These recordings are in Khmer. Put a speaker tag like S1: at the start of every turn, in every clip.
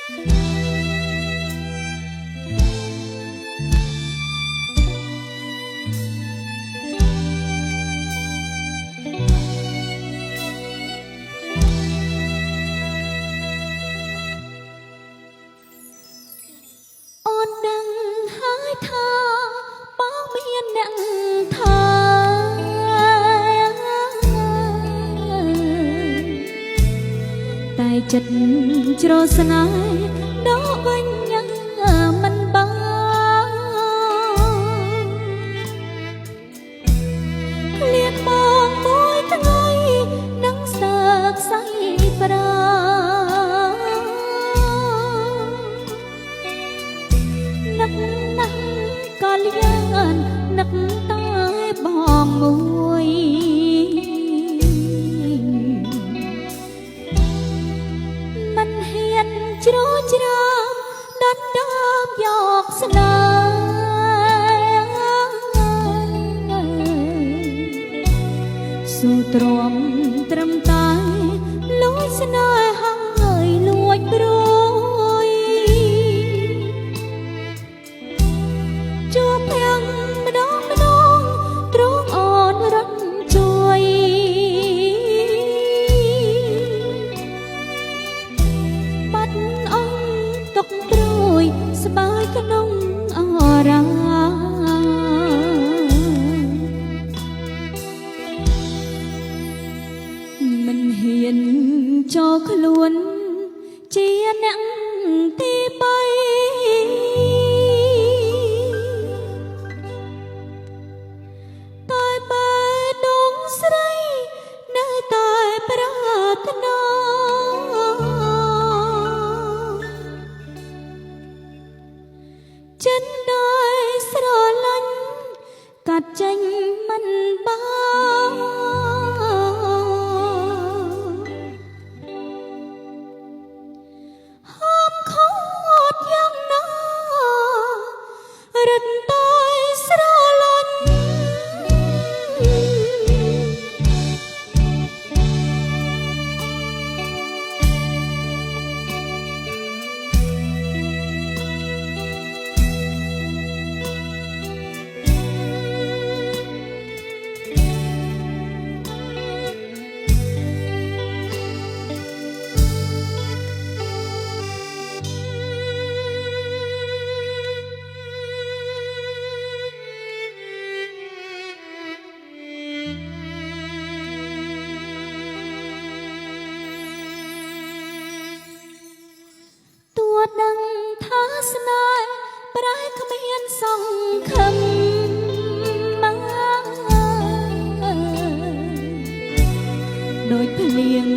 S1: អូនដឹងហើយថាបងមានអ្នកថាតែចិត្តជ្រោស្នេហ៍ដល់វិញយ៉ាងមិនបានលៀនបងមួយថ្ងៃនឹងសើកសៃប្រានឹកណាស់ក៏លៀននឹកតែបងមួយមិនហ៊ានជ្រោជ្រាបដណ្ដើមយកស្នេហ៍ស៊ូទ្រាំត្រឹមតែលួចស្នេហាហើយលួចព្រួយជួបទាំងម្ដងទ្រង់អូនរត់ជួយបាត់អង្គទុកព្រួយស្បើយក្នុងអរាមិនហ៊ានចូលខ្លួនជាអ្នកទីបីតែបើដងស្រីនៅតែប្រាថ្នាចិនដោយស្រឡាញ់កាត់ចេញមិនបានហមខត់យ៉ាងណារឹតតែស្រឡាញ់ដឹងថាស្នេហ៍ប្រែគ្មានសង្ឃឹមដូចភ្លៀង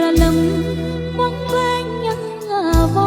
S1: រលឹមវង្វេងវ